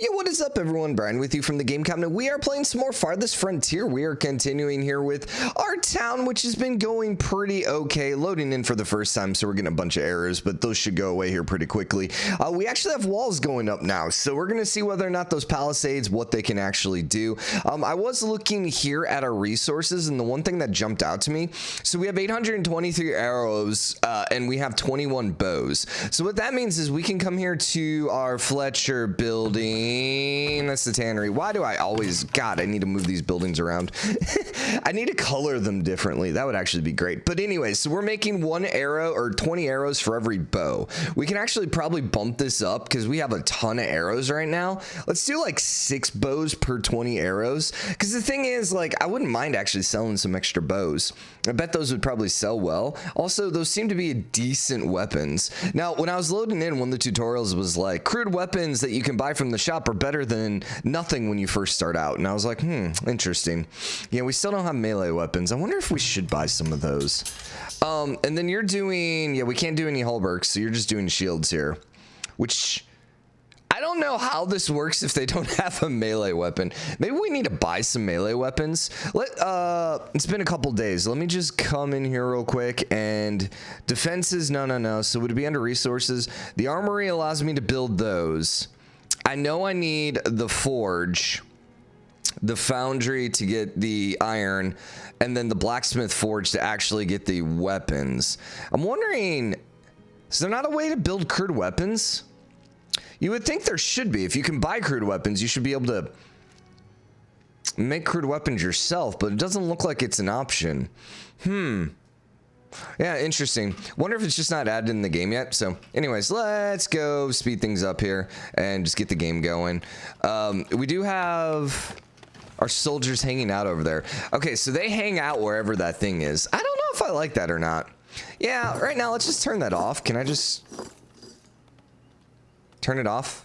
Yo, what is up, everyone? Brian with you from TheGameCommon. We are playing some more Farthest Frontier. We are continuing here with our town, which has been going pretty okay. Loading in for the first time, so we're getting a bunch of errors, but those should go away here pretty quickly. We actually have walls going up now, so we're going to see whether or not those palisades, what they can actually do. I was looking here at our resources, and the one thing that jumped out to me, so we have 823 arrows, and we have 21 bows. So what that means is we can come here to our Fletcher building. That's the tannery. Why do I always... God, I need to move these buildings around. I need to color them differently. That would actually be great. But anyways, so we're making 1 arrow or 20 arrows for every bow. We can actually probably bump this up because we have a ton of arrows right now. Let's do like 6 bows per 20 arrows. Because the thing is, like, I wouldn't mind actually selling some extra bows. I bet those would probably sell well. Also, those seem to be decent weapons. Now, when I was loading in, one of the tutorials was like, crude weapons that you can buy from the shop are better than nothing when you first start out. And I was like, interesting. Yeah, we still don't have melee weapons. I wonder if we should buy some of those. And then you're doing, yeah, we can't do any halbergs, so you're just doing shields here, which I don't know how this works if they don't have a melee weapon. Maybe we need to buy some melee weapons. It's been a couple days. Let me just come in here real quick. And defenses, no. So would it be under resources? The armory allows me to build those. I know I need the forge, the foundry to get the iron, and then the blacksmith forge to actually get the weapons. I'm wondering, is there not a way to build crude weapons? You would think there should be. If you can buy crude weapons, you should be able to make crude weapons yourself, but it doesn't look like it's an option. Yeah, interesting. Wonder if it's just not added in the game yet. So anyways, let's go speed things up here and just get the game going. We do have our soldiers hanging out over there. Okay, so they hang out wherever that thing is. I don't know if I like that or not. Yeah, right now, let's just turn that off. Can I just turn it off?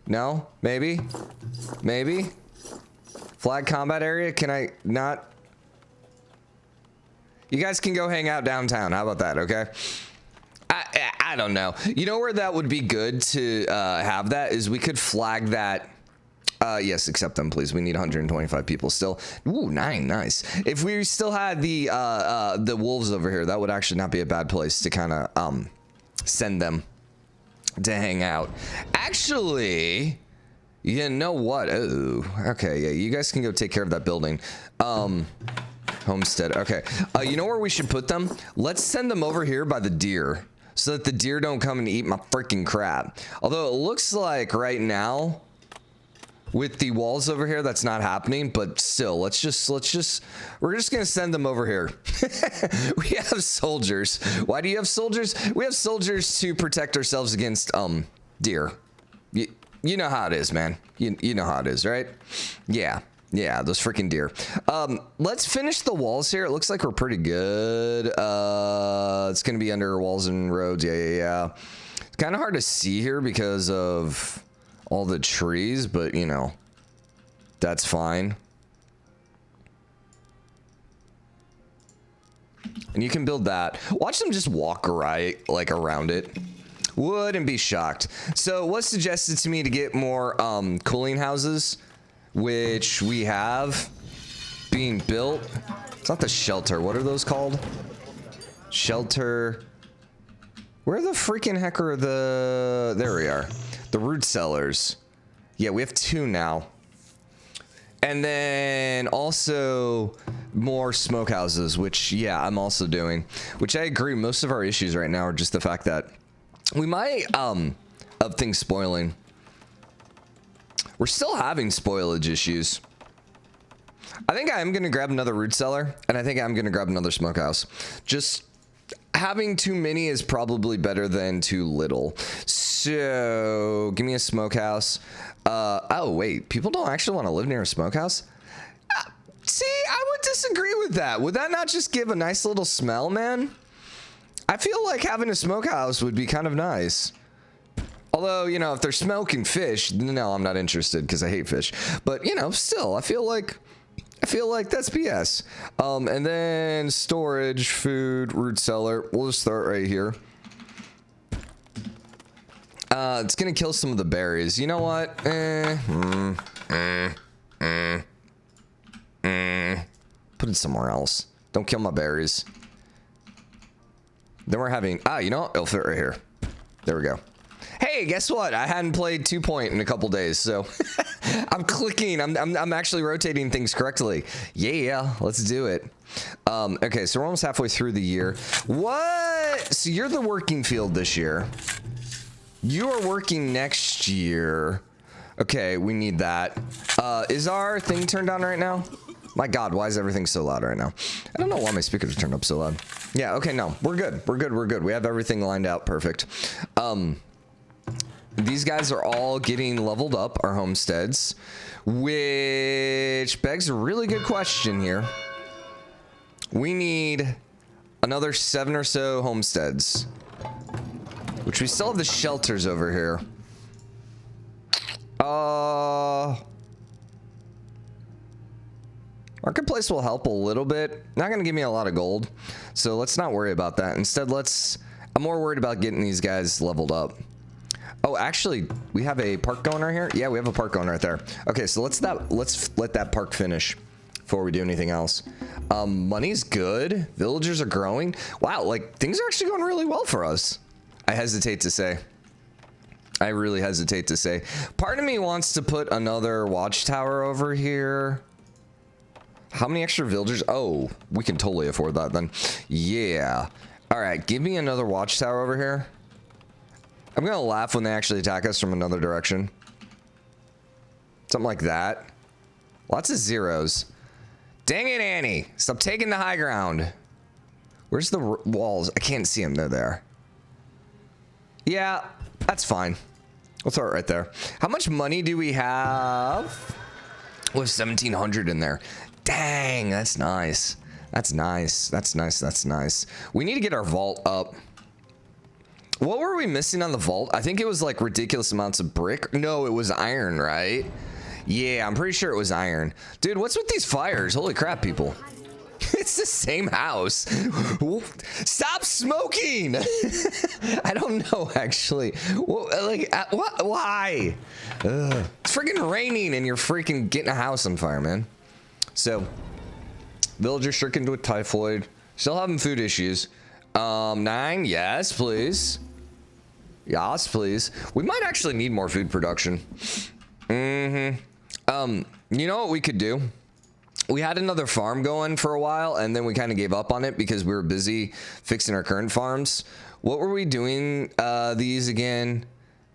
No? Maybe? Maybe? Flag combat area? Can I not? You guys can go hang out downtown. How about that, okay? I don't know. You know where that would be good to have that is we could flag that. Yes, accept them, please. We need 125 people still. Ooh, 9, nice. If we still had the wolves over here, that would actually not be a bad place to kind of send them to hang out. Actually, you know what? Oh, okay, yeah, you guys can go take care of that building. Homestead. Okay. You know where we should put them? Let's send them over here by the deer so that the deer don't come and eat my freaking crap. Although it looks like right now with the walls over here, that's not happening, but still, we're just going to send them over here. We have soldiers. Why do you have soldiers? We have soldiers to protect ourselves against, deer. You know how it is, man. You know how it is, right? Yeah. Yeah, those freaking deer. Let's finish the walls here. It looks like we're pretty good. It's going to be under walls and roads. Yeah. It's kind of hard to see here because of all the trees, but, you know, that's fine. And you can build that. Watch them just walk right, like, around it. Wouldn't be shocked. So what's suggested to me to get more cooling houses, which we have being built. It's not the shelter. What are those called? Shelter. Where the freaking heck are the... There we are. The root cellars. Yeah, we have 2 now. And then also more smokehouses, which, yeah, I'm also doing. Which I agree, most of our issues right now are just the fact that we might, of things spoiling. We're still having spoilage issues. I think I am going to grab another root cellar, and I think I'm going to grab another smokehouse. Just having too many is probably better than too little. So, give me a smokehouse. Oh, wait. People don't actually want to live near a smokehouse? See, I would disagree with that. Would that not just give a nice little smell, man? I feel like having a smokehouse would be kind of nice. Although, you know, if they're smoking fish, no, I'm not interested because I hate fish. But, you know, still, I feel like that's BS. And then storage, food, root cellar. We'll just start right here. It's gonna kill some of the berries. You know what? Put it somewhere else. Don't kill my berries. Then we're having, you know what? It'll fit right here. There we go. Hey, guess what? I hadn't played 2 Point in a couple days, so I'm clicking. I'm actually rotating things correctly. Yeah, let's do it. Okay, so we're almost halfway through the year. What? So you're the working field this year. You are working next year. Okay, we need that. Is our thing turned on right now? My God, why is everything so loud right now? I don't know why my speakers are turned up so loud. Yeah, okay, no, we're good. We're good. We're good. We have everything lined out perfect. These guys are all getting leveled up, our homesteads, which begs a really good question here. We need another 7 or so homesteads, which we still have the shelters over here. Marketplace will help a little bit. Not gonna give me a lot of gold, so let's not worry about that. Instead, I'm more worried about getting these guys leveled up. Oh, actually, we have a park going right here. Yeah, we have a park going right there. Okay, so let's let that park finish before we do anything else. Money's good. Villagers are growing. Wow, like things are actually going really well for us. I hesitate to say. I really hesitate to say. Part of me wants to put another watchtower over here. How many extra villagers? Oh, we can totally afford that then. Yeah. All right, give me another watchtower over here. I'm gonna laugh when they actually attack us from another direction. Something like that. Lots of zeros. Dang it, Annie. Stop taking the high ground. Where's the walls? I can't see them. They're there. Yeah, that's fine. We'll throw it right there. How much money do we have? We have 1,700 in there. Dang, that's nice. That's nice. That's nice. That's nice. We need to get our vault up. What were we missing on the vault? I think it was like ridiculous amounts of brick. No, it was iron, right? Yeah, I'm pretty sure it was iron. Dude, what's with these fires? Holy crap, people. It's the same house. Stop smoking. I don't know, actually. Like, what? Why? It's freaking raining and you're freaking getting a house on fire, man. So, villager stricken with typhoid. Still having food issues. 9, yes, please. Yes, please. We might actually need more food production. You know what we could do? We had another farm going for a while, and then we kind of gave up on it because we were busy fixing our current farms. What were we doing these again?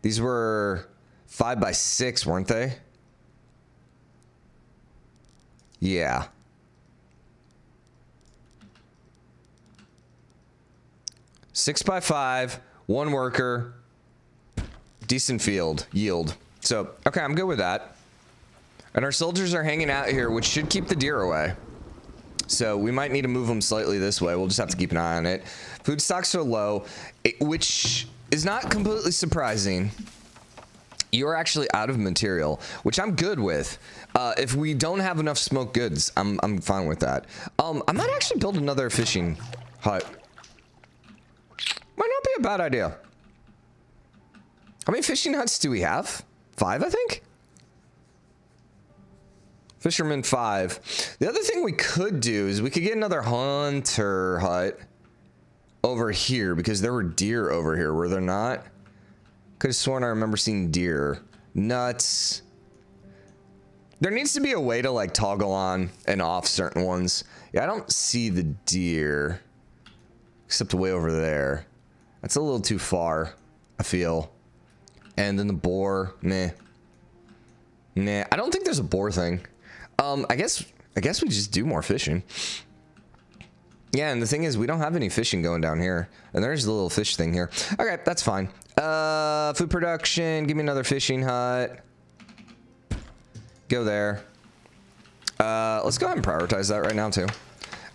These were 5x6, weren't they? Yeah. 6x5, 1 worker, decent field yield. So, okay, I'm good with that. And our soldiers are hanging out here, which should keep the deer away. So we might need to move them slightly this way. We'll just have to keep an eye on it. Food stocks are low, which is not completely surprising. You're actually out of material, which I'm good with. If we don't have enough smoked goods, I'm fine with that. I might actually build another fishing hut. Might not be a bad idea. How many fishing huts do we have? 5, I think? Fisherman 5. The other thing we could do is we could get another hunter hut over here because there were deer over here, were there not? Could have sworn I remember seeing deer. Nuts. There needs to be a way to like toggle on and off certain ones. Yeah, I don't see the deer except way over there. That's a little too far, I feel. And then the boar, meh. Nah, I don't think there's a boar thing. I guess we just do more fishing. Yeah, and the thing is, we don't have any fishing going down here. And there's the little fish thing here. Okay, that's fine. Food production, give me another fishing hut. Go there. Let's go ahead and prioritize that right now, too.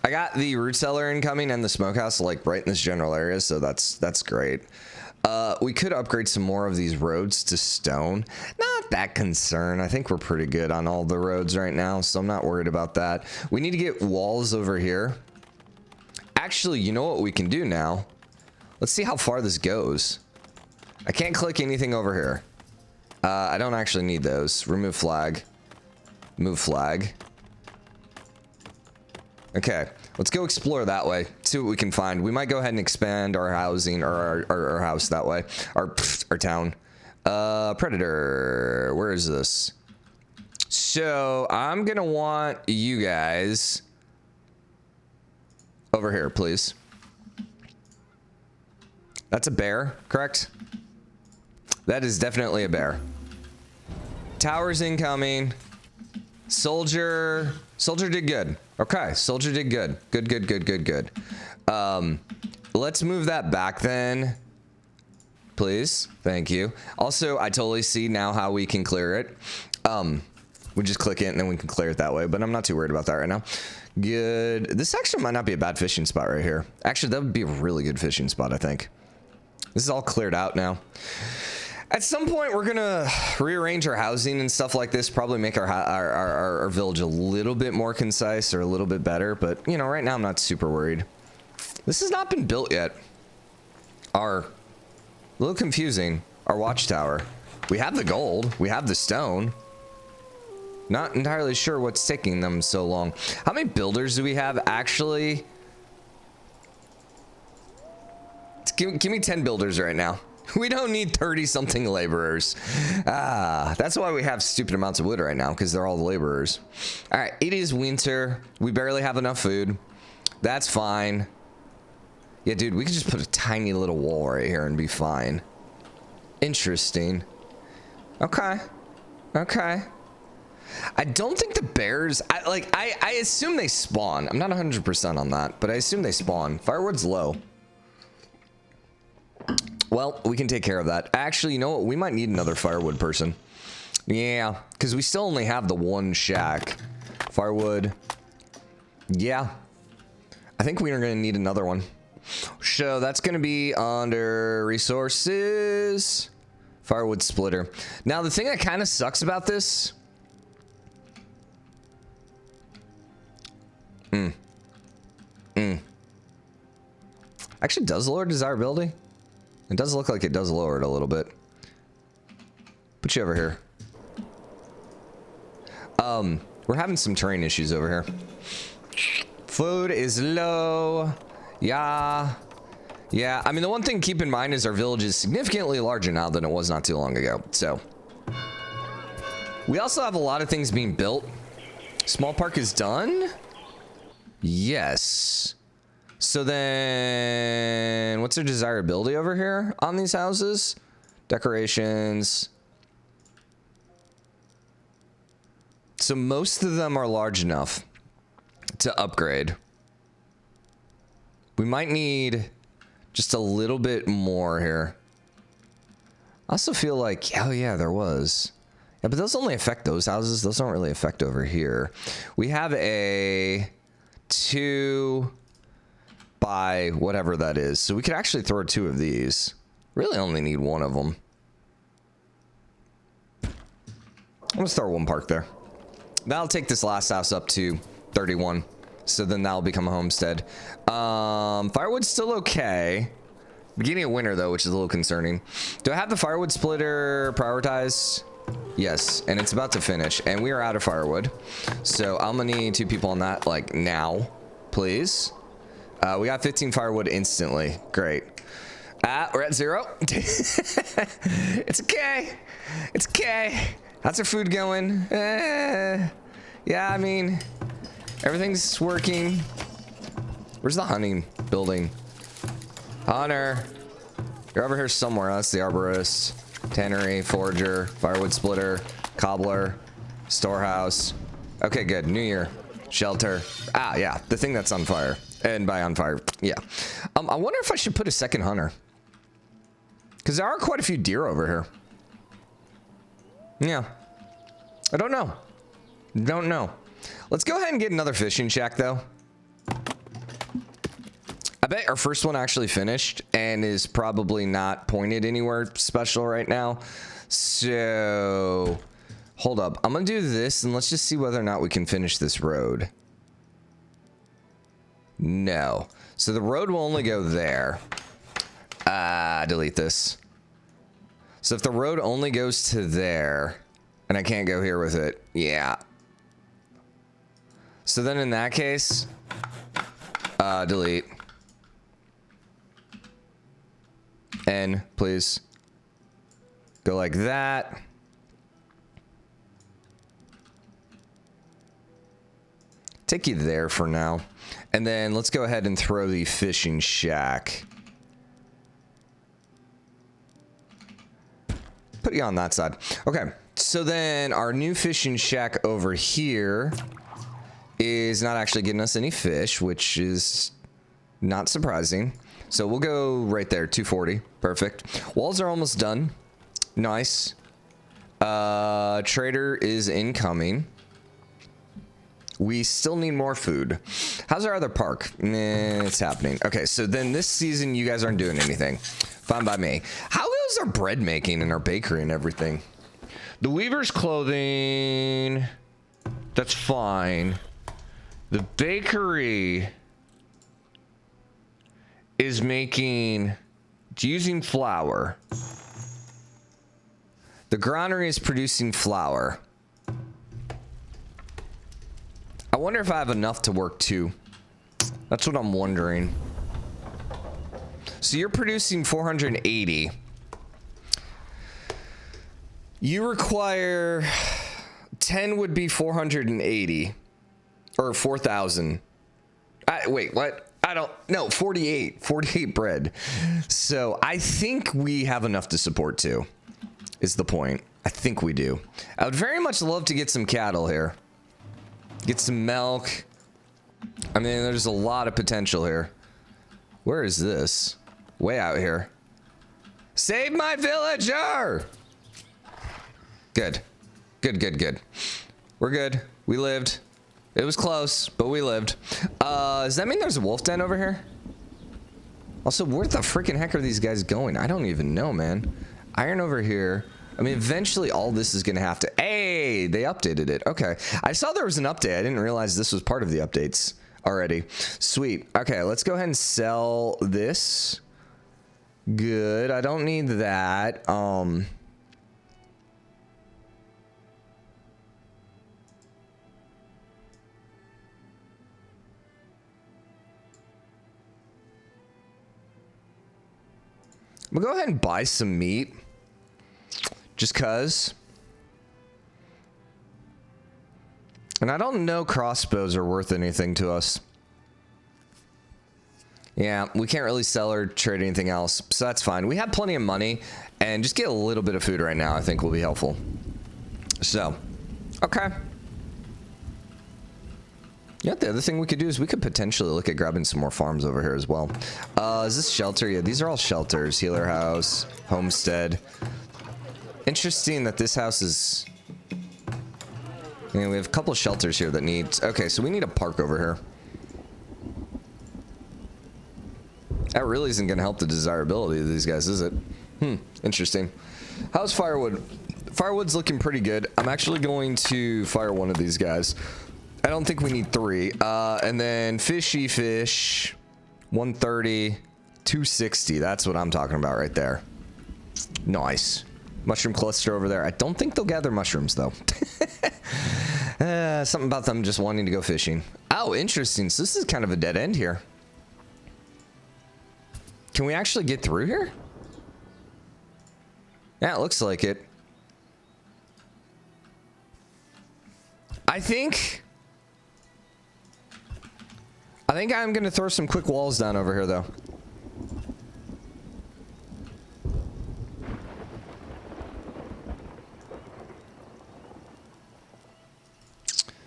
I got the root cellar incoming and the smokehouse, like, right in this general area, so that's great. We could upgrade some more of these roads to stone. Not that concerned. I think we're pretty good on all the roads right now, so I'm not worried about that. We need to get walls over here. Actually, you know what we can do now? Let's see how far this goes. I can't click anything over here. I don't actually need those. Remove flag. Move flag. Okay, let's go explore that way. See what we can find. We might go ahead and expand our housing or our house that way. Our town. Predator. Where is this? So I'm gonna want you guys over here, please. That's a bear, correct? That is definitely a bear. Towers incoming. Soldier did good. Okay, soldier did good. Good. Let's move that back then. Please. Thank you. Also, I totally see now how we can clear it. We just click it and then we can clear it that way, but I'm not too worried about that right now. Good. This actually might not be a bad fishing spot right here. Actually, that would be a really good fishing spot, I think. This is all cleared out now. At some point, we're gonna rearrange our housing and stuff like this. Probably make our village a little bit more concise or a little bit better. But you know, right now I'm not super worried. This has not been built yet. A little confusing. Our watchtower. We have the gold. We have the stone. Not entirely sure what's taking them so long. How many builders do we have actually? Give me 10 builders right now. We don't need 30-something laborers. That's why we have stupid amounts of wood right now, because they're all the laborers. All right, it is winter. We barely have enough food. That's fine. Yeah, dude, we could just put a tiny little wall right here and be fine. Interesting. Okay. Okay. I don't think the bears... I assume they spawn. I'm not 100% on that, but I assume they spawn. Firewood's low. Well, we can take care of that. Actually, you know what? We might need another firewood person. Yeah, because we still only have the one shack. Firewood. Yeah. I think we are going to need another one. So that's going to be under resources. Firewood splitter. Now, the thing that kind of sucks about this... Actually, does lower desirability? It does look like it does lower it a little bit. Put you over here. We're having some terrain issues over here. Food is low. Yeah. Yeah, I mean, the one thing to keep in mind is our village is significantly larger now than it was not too long ago. So, we also have a lot of things being built. Small park is done? Yes. So then, what's their desirability over here on these houses? Decorations. So most of them are large enough to upgrade. We might need just a little bit more here. I also feel like, oh yeah, there was. Yeah, but those only affect those houses. Those don't really affect over here. We have a 2 by whatever that is. So we could actually throw 2 of these. Really only need 1 of them. I'm gonna throw 1 park there. That'll take this last house up to 31. So then that'll become a homestead. Firewood's still okay. Beginning of winter though, which is a little concerning. Do I have the firewood splitter prioritized? Yes, and it's about to finish. And we are out of firewood. So I'm gonna need 2 people on that, like, now. Please. We got 15 firewood instantly. Great. We're at 0. It's okay. It's okay. How's our food going? Yeah, I mean, everything's working. Where's the hunting building? Hunter. You're over here somewhere. That's the arborist. Tannery, forager, firewood splitter, cobbler, storehouse. Okay, good. New year. Shelter. Yeah. The thing that's on fire. And by on fire, yeah. I wonder if I should put a second hunter. Because there are quite a few deer over here. Yeah. I don't know. Don't know. Let's go ahead and get another fishing shack, though. I bet our first one actually finished and is probably not pointed anywhere special right now. So, hold up. I'm going to do this, and let's just see whether or not we can finish this road. No. So the road will only go there. Delete this. So if the road only goes to there, and I can't go here with it, yeah. So then in that case, delete. N, please. Go like that. Take you there for now. And then let's go ahead and throw the fishing shack. Put you on that side. Okay, so then our new fishing shack over here is not actually getting us any fish, which is not surprising. So we'll go right there, 240. Perfect. Walls are almost done. Nice. Trader is incoming. We still need more food. How's our other park? It's happening. Okay, so then this season you guys aren't doing anything. Fine by me. How is our bread making and our bakery and everything? The weaver's clothing, that's fine. The bakery is using flour. The granary is producing flour. I wonder if I have enough to work too. That's what I'm wondering. So you're producing 480. You require 10 would be 480 or 4,000. Wait, what? I don't know. 48 bread. So I think we have enough to support two is the point. I think we do. I would very much love to get some cattle here. Get some milk. I mean, there's a lot of potential here. Where is this? Way out here. Save my villager! Good. Good. We're good. We lived. It was close, but we lived. Does that mean there's a wolf den over here? Also, where the freaking heck are these guys going? I don't even know, man. Iron over here. I mean, eventually all this is going to have to... Hey, they updated it. Okay. I saw there was an update. I didn't realize this was part of the updates already. Sweet. Okay, let's go ahead and sell this. Good. I don't need that. We'll go ahead and buy some meat. Just cuz. And I don't know crossbows are worth anything to us. Yeah, we can't really sell or trade anything else, so that's fine. We have plenty of money, and just get a little bit of food right now I think will be helpful. So, okay. Yeah, the other thing we could do is we could potentially look at grabbing some more farms over here as well. Is this shelter? Yeah, these are all shelters. Healer house, homestead. Interesting that this house is... Yeah, we have a couple of shelters here that need... Okay, so we need a park over here. That really isn't going to help the desirability of these guys, is it? Interesting. How's firewood? Firewood's looking pretty good. I'm actually going to fire one of these guys. I don't think we need 3. And then fishy fish, 130, 260. That's what I'm talking about right there. Nice. Mushroom cluster over there. I don't think they'll gather mushrooms, though. Something about them just wanting to go fishing. Oh, interesting. So this is kind of a dead end here. Can we actually get through here? Yeah, it looks like it. I think I'm going to throw some quick walls down over here, though.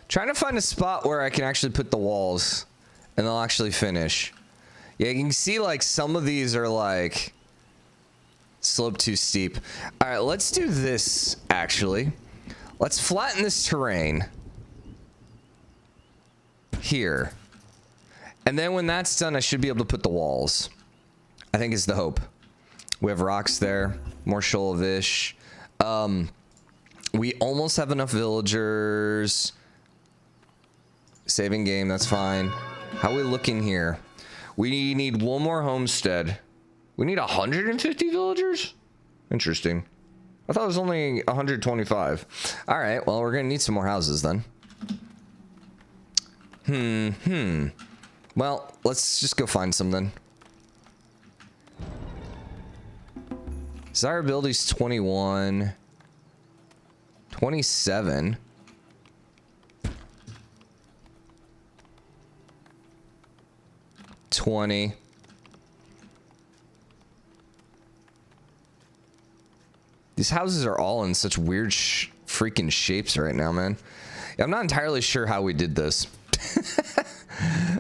Trying to find a spot where I can actually put the walls and they'll actually finish. Yeah, you can see like some of these are like slope too steep. All right, let's do this actually. Let's flatten this terrain here. And then when that's done, I should be able to put the walls. I think is the hope. We have rocks there, more shoal-ish. We almost have enough villagers. Saving game, that's fine. How are we looking here? We need one more homestead. We need 150 villagers? Interesting. I thought it was only 125. All right, well, we're gonna need some more houses then. Well, let's just go find some then. Desirability's 21. 27. $20. These houses are all in such weird freaking shapes right now, man. I'm not entirely sure how we did this.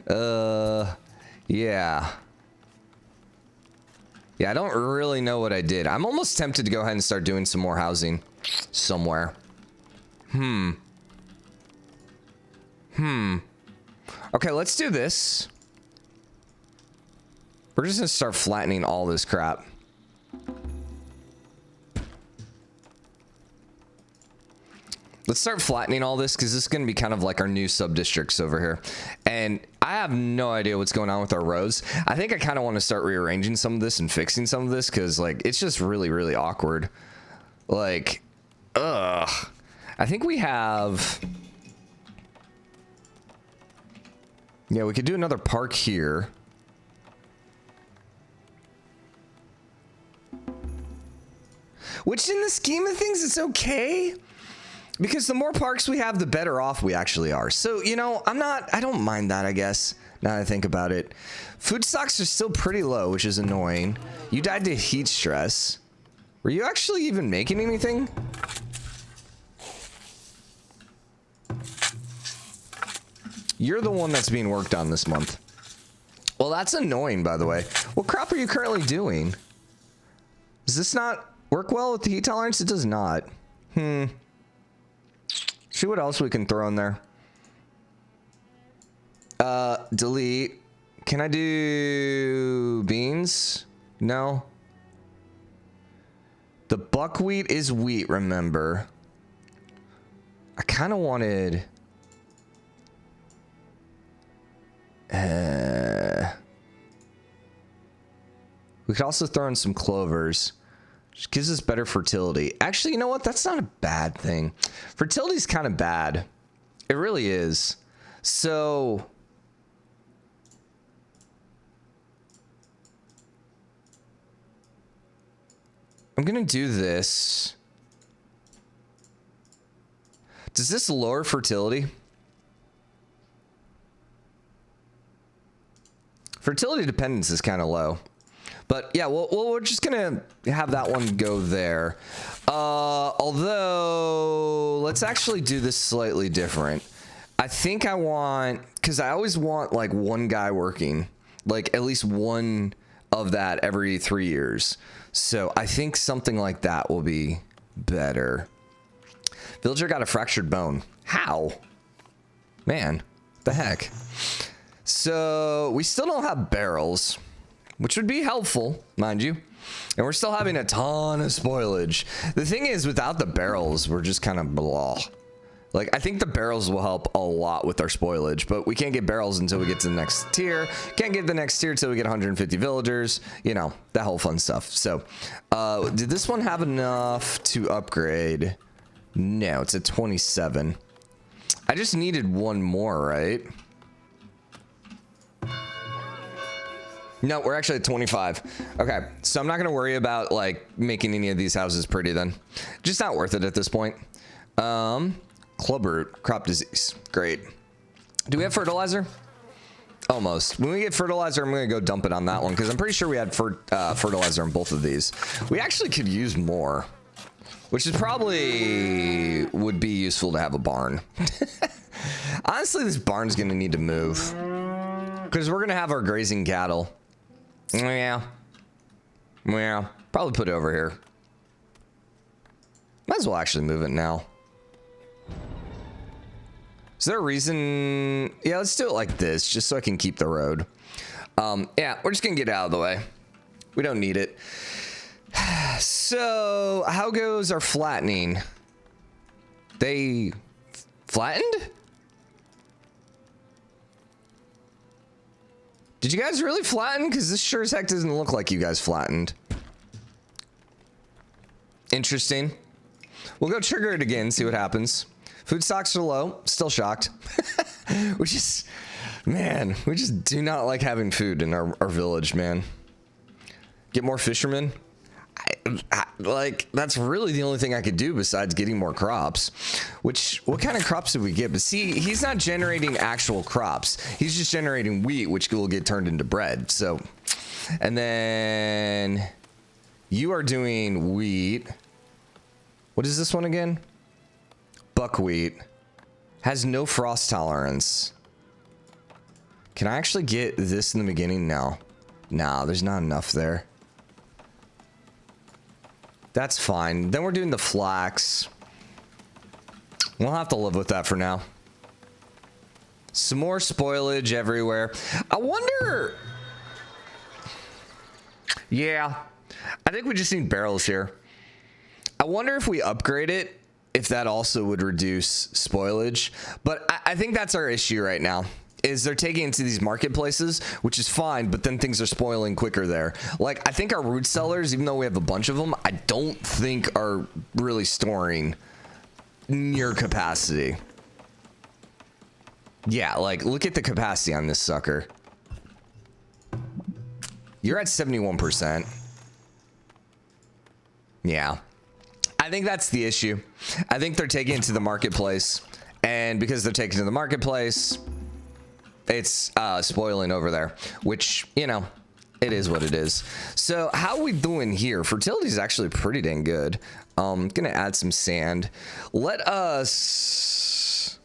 Yeah. Yeah, I don't really know what I did. I'm almost tempted to go ahead and start doing some more housing somewhere. Okay, let's do this. We're just gonna start flattening all this crap. Let's start flattening all this because this is going to be kind of like our new sub-districts over here. And I have no idea what's going on with our roads. I think I kind of want to start rearranging some of this and fixing some of this because, like, it's just really, really awkward. Like, ugh. I think we have... Yeah, we could do another park here. Which, in the scheme of things, it's okay. Because the more parks we have, the better off we actually are. So, you know, I don't mind that, I guess, now that I think about it. Food stocks are still pretty low, which is annoying. You died to heat stress. Were you actually even making anything? You're the one that's being worked on this month. Well, that's annoying, by the way. What crop are you currently doing? Does this not work well with the heat tolerance? It does not. See what else we can throw in there. Delete. Can I do beans? No. The buckwheat is wheat, remember. I kind of wanted... we could also throw in some clovers. Which gives us better fertility. Actually, you know what? That's not a bad thing. Fertility's kind of bad. It really is. So... I'm gonna do this. Does this lower fertility? Fertility dependence is kind of low. But yeah, we're just gonna have that one go there. Although, let's actually do this slightly different. I think I want, because I always want like one guy working, like at least one of that every 3 years. So I think something like that will be better. Villager got a fractured bone. How? Man, the heck. So we still don't have barrels, which would be helpful, mind you. And we're still having a ton of spoilage. The thing is, without the barrels, we're just kind of blah. Like, I think the barrels will help a lot with our spoilage, but we can't get barrels until we get to the next tier. Can't get the next tier until we get 150 villagers. You know, that whole fun stuff. So, did this one have enough to upgrade? No, it's at 27. I just needed one more, right? No, we're actually at 25. Okay, so I'm not gonna worry about like making any of these houses pretty then. Just not worth it at this point. Clubroot, crop disease, great. Do we have fertilizer? Almost. When we get fertilizer, I'm gonna go dump it on that one because I'm pretty sure we had fertilizer on both of these. We actually could use more, which is probably would be useful to have a barn. Honestly, this barn's gonna need to move because we're gonna have our grazing cattle. Yeah. Probably put it over here. Might as well actually move it now. Is there a reason? Yeah, let's do it like this, just so I can keep the road. Yeah, we're just gonna get it out of the way. We don't need it. So, how goes our flattening? They flattened? Did you guys really flatten? Because this sure as heck doesn't look like you guys flattened. Interesting. We'll go trigger it again, see what happens. Food stocks are low. Still shocked. Man, we just do not like having food in our village, man. Get more fishermen. Like, that's really the only thing I could do besides getting more crops. What kind of crops did we get? But see, he's not generating actual crops. He's just generating wheat, which will get turned into bread. So, and then you are doing wheat. What is this one again? Buckwheat. Has no frost tolerance. Can I actually get this in the beginning? No. Nah, there's not enough there. That's fine. Then we're doing the flax. We'll have to live with that for now. Some more spoilage everywhere. I wonder... Yeah. I think we just need barrels here. I wonder if we upgrade it, if that also would reduce spoilage. But I think that's our issue right now. Is they're taking it to these marketplaces, which is fine, but then things are spoiling quicker there. Like, I think our root cellars, even though we have a bunch of them, I don't think are really storing near capacity. Yeah, like, look at the capacity on this sucker. You're at 71%. Yeah. I think that's the issue. I think they're taking it to the marketplace, and because they're taking it to the marketplace... It's spoiling over there, which, you know, it is what it is. So how are we doing here? Fertility is actually pretty dang good. Gonna add some sand. Let us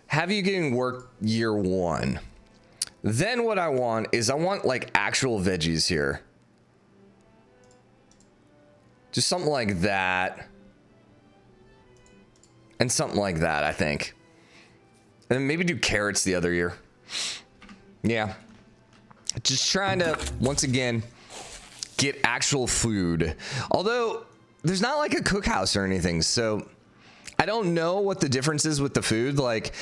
have you getting work year 1. Then what I want is I want like actual veggies here. Just something like that. And something like that, I think. And then maybe do carrots the other year. Yeah. Just trying to, once again, get actual food. Although, there's not like a cookhouse or anything, so I don't know what the difference is with the food. Like,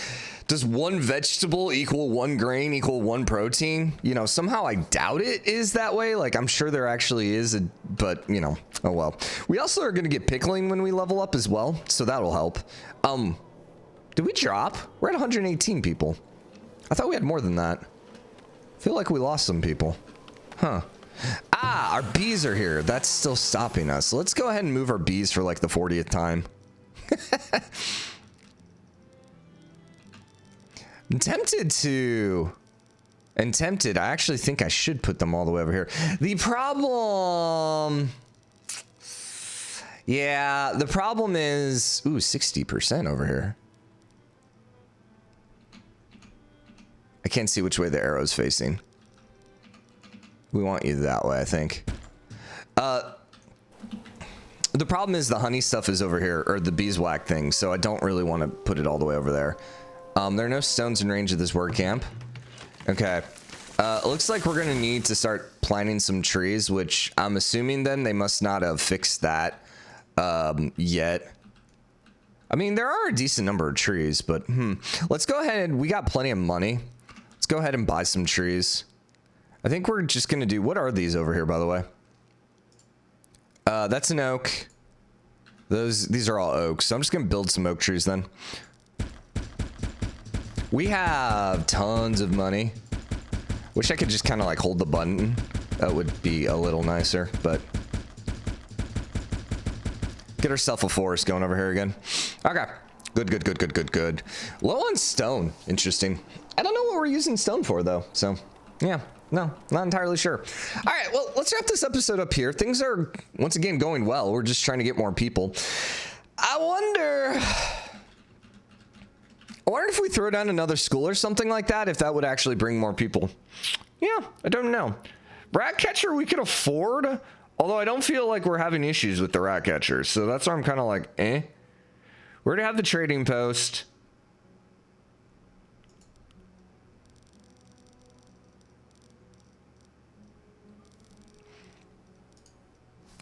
does one vegetable equal one grain equal one protein? You know, somehow I doubt it is that way. Like, I'm sure there actually is, but, you know, oh well. We also are going to get pickling when we level up as well, so that'll help. Did we drop? We're at 118 people. I thought we had more than that. I feel like we lost some people. Huh. Ah, our bees are here. That's still stopping us. Let's go ahead and move our bees for like the 40th time. I'm tempted to... And tempted, I actually think I should put them all the way over here. The problem... Yeah, the problem is... Ooh, 60% over here. I can't see which way the arrow's facing. We want you that way, I think. The problem is the honey stuff is over here, or the beeswax thing, so I don't really want to put it all the way over there. There are no stones in range of this work camp. Okay. It looks like we're going to need to start planting some trees, which I'm assuming then they must not have fixed that yet. I mean, there are a decent number of trees, but let's go ahead. We got plenty of money. Let's go ahead and buy some trees. I think we're just going to do... What are these over here, by the way? That's an oak. These are all oaks. So I'm just going to build some oak trees then. We have tons of money. Wish I could just kind of like hold the button. That would be a little nicer, but... Get ourselves a forest going over here again. Okay. Good. Low on stone. Interesting. I don't know what we're using stone for, though. So, yeah. No, not entirely sure. All right, well, let's wrap this episode up here. Things are, once again, going well. We're just trying to get more people. I wonder if we throw down another school or something like that, if that would actually bring more people. Yeah, I don't know. Rat catcher we could afford, although I don't feel like we're having issues with the rat catchers. So that's why I'm kind of like, eh. We're to have the trading post.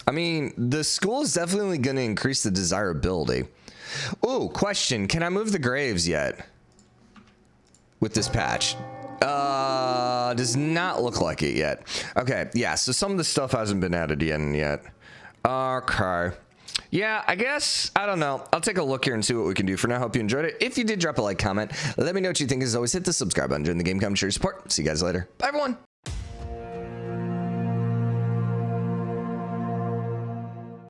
I mean, the school is definitely going to increase the desirability. Oh, question. Can I move the graves yet? With this patch? Does not look like it yet. Okay, yeah, so some of the stuff hasn't been added in yet. Okay. Yeah, I guess, I don't know. I'll take a look here and see what we can do. For now, hope you enjoyed it. If you did, drop a like, comment. Let me know what you think. As always, hit the subscribe button, join the game, comment, share your support. See you guys later. Bye, everyone.